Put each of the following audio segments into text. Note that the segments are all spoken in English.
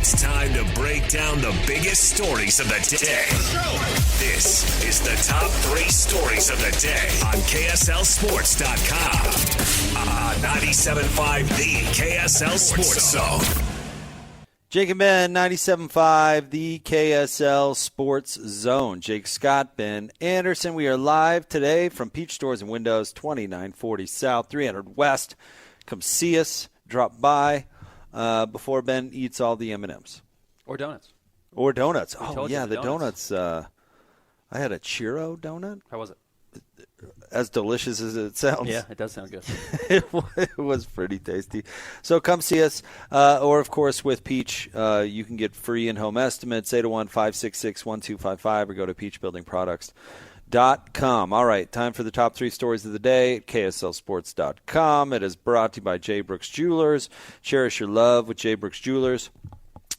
It's time to break down the biggest stories of the day. This is the top 3 stories of the day on KSLSports.com. 97.5, the KSL Sports Zone. Jake and Ben, 97.5, the KSL Sports Zone. Jake Scott, Ben Anderson. We are live today from Peach Doors and Windows, 2940 South, 300 West. Come see us, drop by before Ben eats all the M&Ms. Or donuts. Or donuts. Oh, yeah, the donuts. I had a churro donut. How was it? As delicious as it sounds. Yeah, it does sound good. It was pretty tasty. So come see us. Or, of course, with Peach, you can get free in-home estimates, 801-566-1255, or go to peachbuildingproducts.com. All right, time for the top 3 stories of the day at KSLSports.com. It is brought to you by J. Brooks Jewelers. Cherish your love with J. Brooks Jewelers.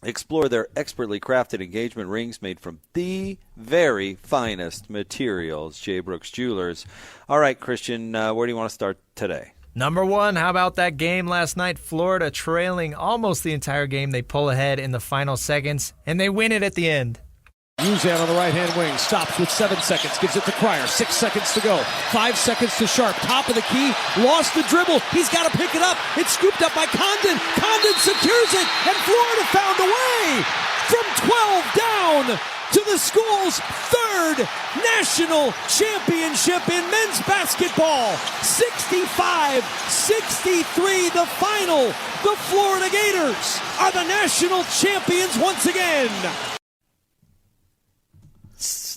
Explore their expertly crafted engagement rings made from the very finest materials, J. Brooks Jewelers. All right, Christian, where do you want to start today? Number 1, how about that game last night? Florida trailing almost the entire game. They pull ahead in the final seconds, and they win it at the end. Uzan on the right-hand wing, stops with 7 seconds, gives it to Cryer, 6 seconds to go, 5 seconds to Sharp, top of the key, lost the dribble, he's got to pick it up, it's scooped up by Condon secures it, and Florida found a way from 12 down to the school's 3rd national championship in men's basketball. 65-63 the final. The Florida Gators are the national champions once again.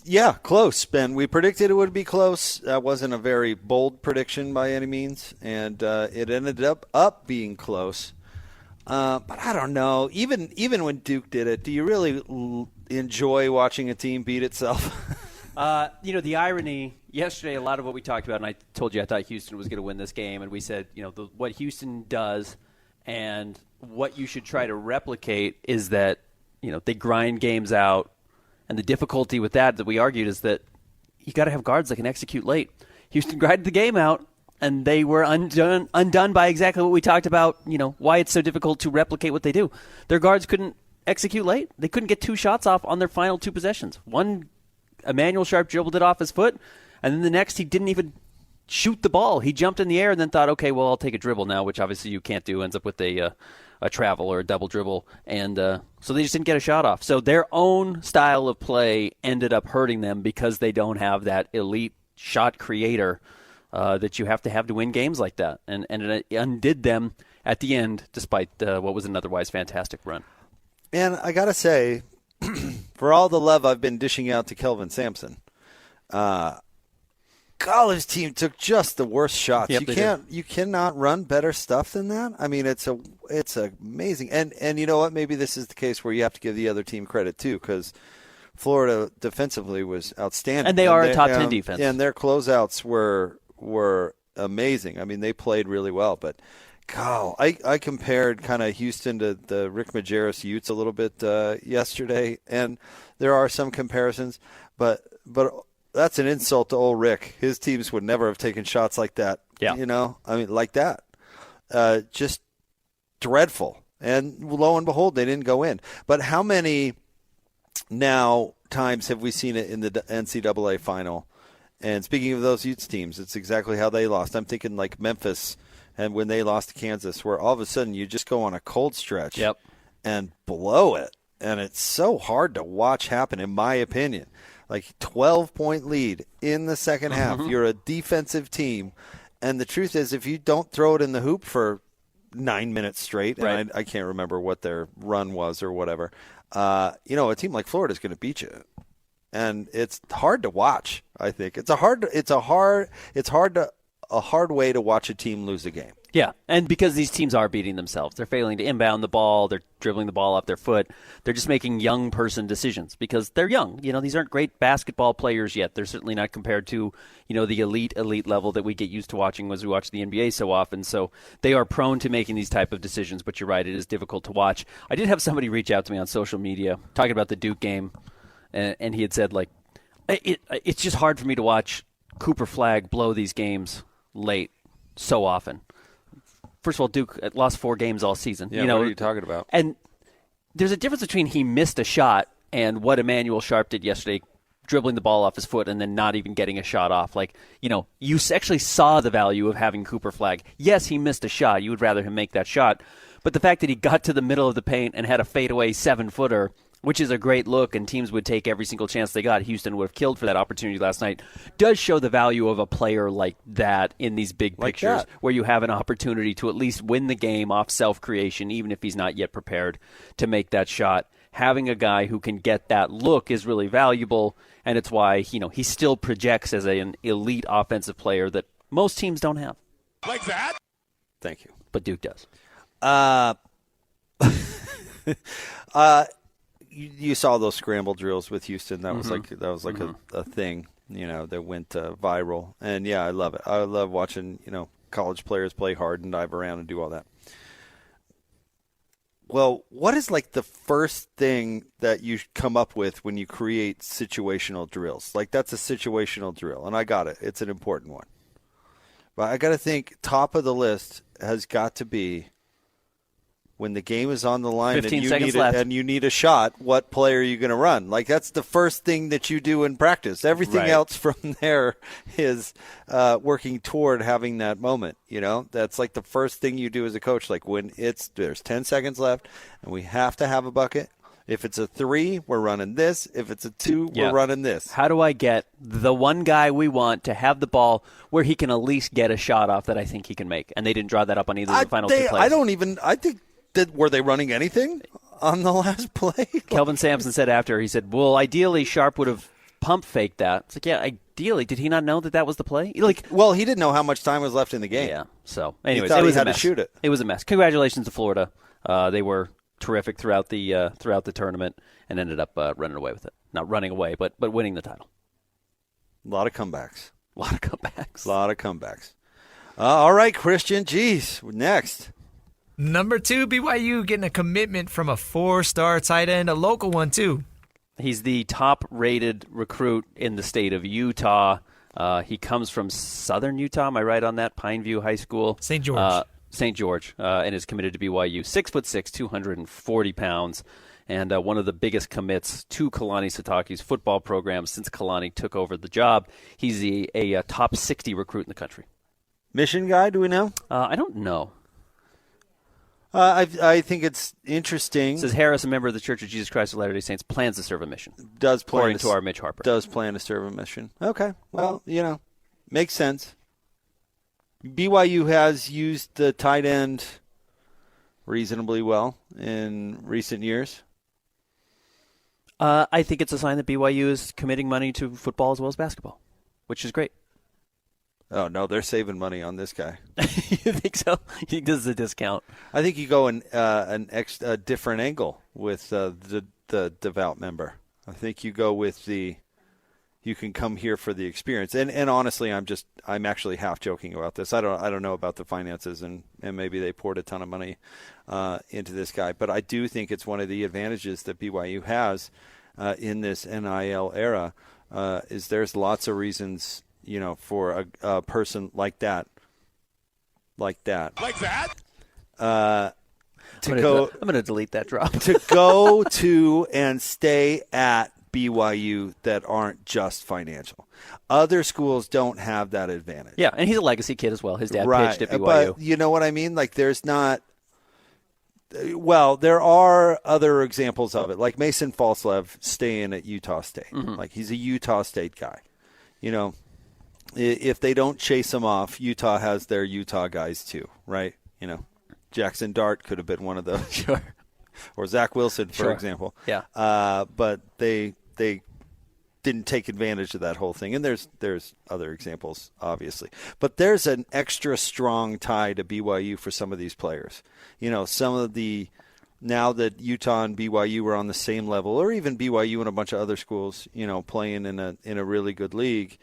Yeah, close, Ben. We predicted it would be close. That wasn't a very bold prediction by any means, and it ended up being close. But I don't know. Even when Duke did it, do you really enjoy watching a team beat itself? The irony, yesterday a lot of what we talked about, and I told you I thought Houston was going to win this game, and we said, what Houston does and what you should try to replicate is that, they grind games out. And the difficulty with that we argued is that you got to have guards that can execute late. Houston grinded the game out, and they were undone by exactly what we talked about, why it's so difficult to replicate what they do. Their guards couldn't execute late. They couldn't get 2 shots off on their final 2 possessions. One, Emmanuel Sharp dribbled it off his foot, and then the next he didn't even shoot the ball. He jumped in the air and then thought, okay, well, I'll take a dribble now, which obviously you can't do. Ends up with a travel or a double dribble, and so they just didn't get a shot off. So their own style of play ended up hurting them because they don't have that elite shot creator that you have to win games like that, and it undid them at the end despite what was an otherwise fantastic run. And I got to say, for all the love I've been dishing out to Kelvin Sampson, his team took just the worst shots. Yep, You cannot run better stuff than that. I mean, it's amazing. And you know what? Maybe this is the case where you have to give the other team credit too, because Florida defensively was outstanding. And they are a top 10 defense. And their closeouts were amazing. I mean, they played really well. But I compared kind of Houston to the Rick Majerus Utes a little bit yesterday, and there are some comparisons, but that's an insult to old Rick. His teams would never have taken shots like that. Yeah. Like that. Just dreadful. And lo and behold, they didn't go in. But how many times have we seen it in the NCAA final? And speaking of those Utes teams, it's exactly how they lost. I'm thinking like Memphis and when they lost to Kansas, where all of a sudden you just go on a cold stretch and blow it. And it's so hard to watch happen, in my opinion. Like 12-point lead in the second half. You're a defensive team. And the truth is, if you don't throw it in the hoop for 9 minutes straight, and I can't remember what their run was or whatever, a team like Florida is going to beat you. And it's hard to watch, I think. It's a hard way to watch a team lose a game. Yeah, and because these teams are beating themselves. They're failing to inbound the ball. They're dribbling the ball off their foot. They're just making young person decisions because they're young. These aren't great basketball players yet. They're certainly not compared to, the elite level that we get used to watching as we watch the NBA so often. So they are prone to making these type of decisions, but you're right, it is difficult to watch. I did have somebody reach out to me on social media talking about the Duke game, and he had said, it's just hard for me to watch Cooper Flagg blow these games late so often. First of all, Duke lost 4 games all season. Yeah, what are you talking about? And there's a difference between he missed a shot and what Emmanuel Sharp did yesterday, dribbling the ball off his foot and then not even getting a shot off. Like, you actually saw the value of having Cooper flag. Yes, he missed a shot. You would rather him make that shot. But the fact that he got to the middle of the paint and had a fadeaway 7-footer, which is a great look, and teams would take every single chance they got. Houston would have killed for that opportunity last night. Does show the value of a player like that in these big pictures, where you have an opportunity to at least win the game off self-creation, even if he's not yet prepared to make that shot. Having a guy who can get that look is really valuable, and it's why he still projects as an elite offensive player that most teams don't have. Like that? Thank you. But Duke does. You saw those scramble drills with Houston. That was like a thing, that went viral. And yeah, I love it. I love watching, college players play hard and dive around and do all that. Well, what is like the first thing that you come up with when you create situational drills? Like, that's a situational drill, and I got it. It's an important one. But I got to think top of the list has got to be when the game is on the line and you need a shot, what play are you going to run? Like, that's the first thing that you do in practice. Everything else from there is working toward having that moment, That's like the first thing you do as a coach. Like, when there's 10 seconds left and we have to have a bucket. If it's a 3, we're running this. If it's a 2, we're running this. How do I get the one guy we want to have the ball where he can at least get a shot off that I think he can make? And they didn't draw that up on either of the final 2 plays. I think were they running anything on the last play? Kelvin Sampson said after, he said, well, ideally Sharp would have pump faked that. It's like, yeah, ideally. Did he not know that was the play? Well, he didn't know how much time was left in the game. Yeah. So, anyways, he was had a mess. to shoot it. It was a mess. Congratulations to Florida. They were terrific throughout the tournament and ended up running away with it. Not running away, but winning the title. A lot of comebacks. A All right, Christian. Geez. Next. Number 2, BYU getting a commitment from a 4-star tight end, a local one too. He's the top-rated recruit in the state of Utah. He comes from southern Utah. Am I right on that? Pineview High School. St. George. And is committed to BYU. 6'6", 240 pounds, and one of the biggest commits to Kalani Sitake's football program since Kalani took over the job. He's a top 60 recruit in the country. Mission guy, do we know? I don't know. I think it's interesting. It says Harris, a member of the Church of Jesus Christ of Latter-day Saints, plans to serve a mission. According to our Mitch Harper. Does plan to serve a mission. Okay. Well, makes sense. BYU has used the tight end reasonably well in recent years. I think it's a sign that BYU is committing money to football as well as basketball, which is great. Oh, no, they're saving money on this guy. You think so? You think this is a discount? I think you go in a different angle with the devout member. I think you go with you can come here for the experience. And honestly, I'm actually half joking about this. I don't know about the finances, and maybe they poured a ton of money into this guy. But I do think it's one of the advantages that BYU has in this NIL era is there's lots of reasons – for a person like that. I'm going to delete that drop. To go to and stay at BYU that aren't just financial. Other schools don't have that advantage. Yeah, and he's a legacy kid as well. His dad pitched at BYU. But you know what I mean? Like, there's not – well, there are other examples of it. Like Mason Falslev staying at Utah State. Mm-hmm. Like, he's a Utah State guy. If they don't chase him off, Utah has their Utah guys too, right? Jackson Dart could have been one of those. Sure. Or Zach Wilson, for example. Yeah. But they didn't take advantage of that whole thing. And there's other examples, obviously. But there's an extra strong tie to BYU for some of these players. Some of the now that Utah and BYU are on the same level, or even BYU and a bunch of other schools, playing in a really good league,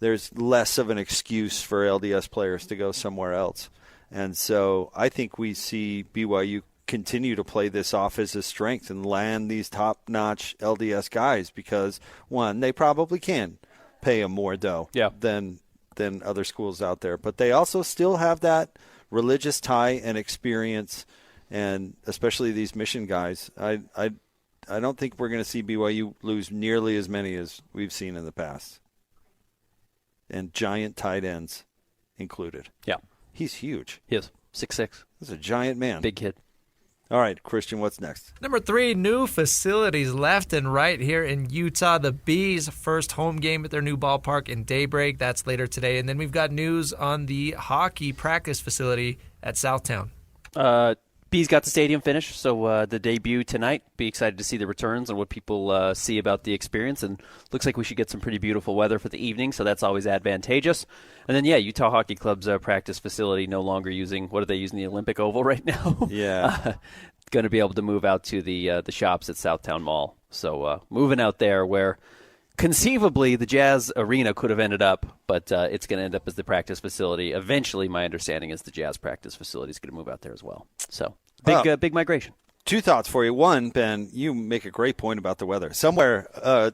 there's less of an excuse for LDS players to go somewhere else. And so I think we see BYU continue to play this off as a strength and land these top-notch LDS guys because, one, they probably can pay them more dough than other schools out there. But they also still have that religious tie and experience and especially these Mission guys. I don't think we're going to see BYU lose nearly as many as we've seen in the past, and giant tight ends included. Yeah, he's huge. He is 6'6". He's a giant man. Big kid. All right, Christian, what's next? Number 3, new facilities left and right here in Utah. The Bees' first home game at their new ballpark in Daybreak. That's later today. And then we've got news on the hockey practice facility at Southtown. Bees got the stadium finished, so the debut tonight. Be excited to see the returns and what people see about the experience. And looks like we should get some pretty beautiful weather for the evening, so that's always advantageous. And then, Utah Hockey Club's practice facility no longer using, what are they using, the Olympic Oval right now? Yeah. Going to be able to move out to the shops at Southtown Mall. So moving out there where conceivably the Jazz Arena could have ended up, but it's going to end up as the practice facility. Eventually, my understanding is the Jazz practice facility is going to move out there as well. So big migration. 2 thoughts for you. One, Ben, you make a great point about the weather. Somewhere,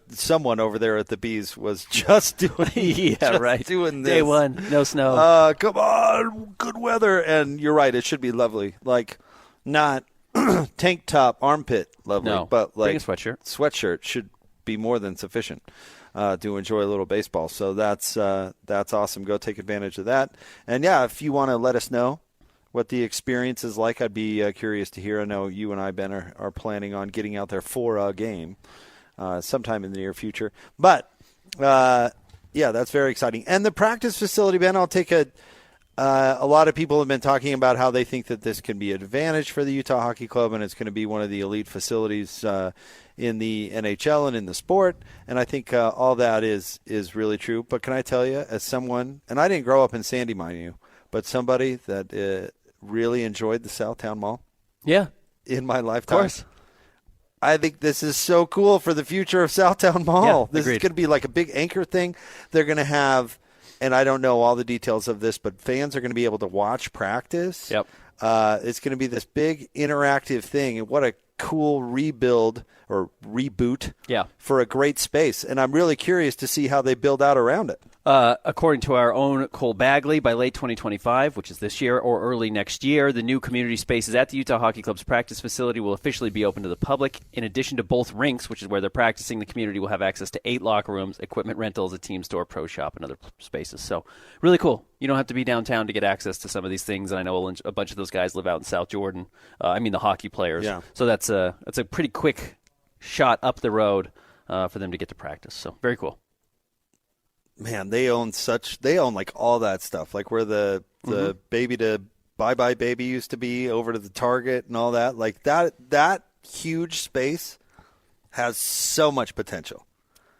someone over there at the Bees was just doing doing this. Day 1, no snow. Come on, good weather. And you're right, it should be lovely. Like, not tank top, armpit lovely, but like bring a sweatshirt. Sweatshirt should be more than sufficient to enjoy a little baseball. So that's awesome. Go take advantage of that. And, if you want to let us know what the experience is like, I'd be curious to hear. I know you and I, Ben, are planning on getting out there for a game sometime in the near future. But, that's very exciting. And the practice facility, Ben, I'll take a lot of people have been talking about how they think that this can be an advantage for the Utah Hockey Club, and it's going to be one of the elite facilities in the NHL and in the sport. And I think all that is really true. But can I tell you, as someone, and I didn't grow up in Sandy, mind you, but somebody that really enjoyed the Southtown Mall in my lifetime. Of course. I think this is so cool for the future of Southtown Mall. This agreed. is going to be like a big anchor thing. They're going to have, and I don't know all the details of this, but fans are going to be able to watch practice. Yep. It's going to be this big interactive thing, and what a cool rebuild or reboot for a great space. And I'm really curious to see how they build out around it. According to our own Cole Bagley, by late 2025, which is this year, or early next year, the new community spaces at the Utah Hockey Club's practice facility will officially be open to the public. In addition to both rinks, which is where they're practicing, the community will have access to 8 locker rooms, equipment rentals, a team store, pro shop, and other spaces. So really cool. You don't have to be downtown to get access to some of these things, and I know a bunch of those guys live out in South Jordan. The hockey players. Yeah. So that's a pretty quick shot up the road for them to get to practice. So very cool. Man, they own like all that stuff, like where the baby to bye-bye baby used to be over to the Target and all that. Like that huge space has so much potential.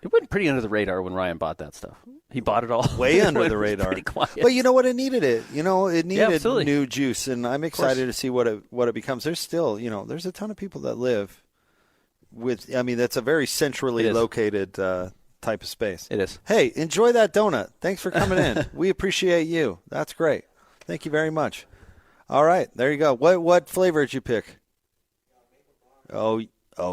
It went pretty under the radar when Ryan bought that stuff. He bought it all. Way under the radar. Pretty quiet. But you know what? It needed it. It needed new juice, and I'm excited to see what it becomes. There's still, there's a ton of people that live that's a very centrally located type of space. It is. Hey, enjoy that donut. Thanks for coming in. We appreciate you. That's great. Thank you very much. All right, there you go. What flavor did you pick? Oh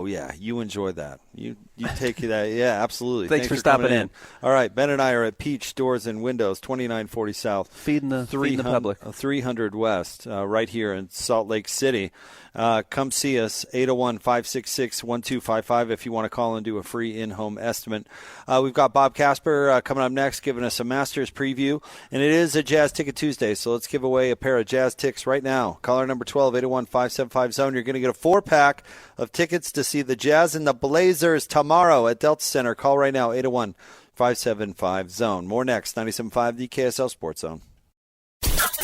yeah, you enjoy that. You take that. Yeah, absolutely. Thanks for stopping in. All right, Ben and I are at Peach Doors and Windows, 2940 South, feeding the public, 300 West, right here in Salt Lake City. Come see us, 801-566-1255 if you want to call and do a free in-home estimate. We've got Bob Casper coming up next, giving us a Masters preview, and it is a Jazz Ticket Tuesday, so let's give away a pair of Jazz Ticks right now. Caller number 12, 801-575-ZONE. You're going to get a 4-pack of tickets to see the Jazz and the Blazers tomorrow at Delta Center. Call right now, 801-575-ZONE. More next, 97.5, the KSL Sports Zone.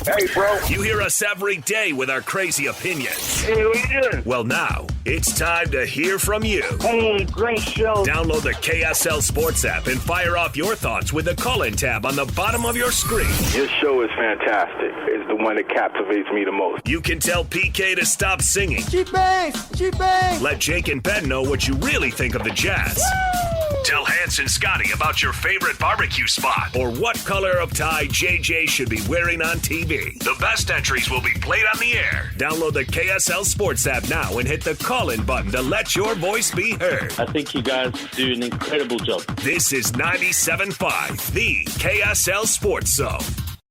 Hey, bro. You hear us every day with our crazy opinions. Hey, what you doing? Well, now, it's time to hear from you. Hey, great show. Download the KSL Sports app and fire off your thoughts with the call-in tab on the bottom of your screen. Your show is fantastic. It's the one that captivates me the most. You can tell PK to stop singing. She bangs! She bangs! Let Jake and Ben know what you really think of the Jazz. Woo! Tell Hans and Scotty about your favorite barbecue spot or what color of tie JJ should be wearing on TV. The best entries will be played on the air. Download the KSL Sports app now and hit the call-in button to let your voice be heard. I think you guys do an incredible job. This is 97.5, the KSL Sports Zone.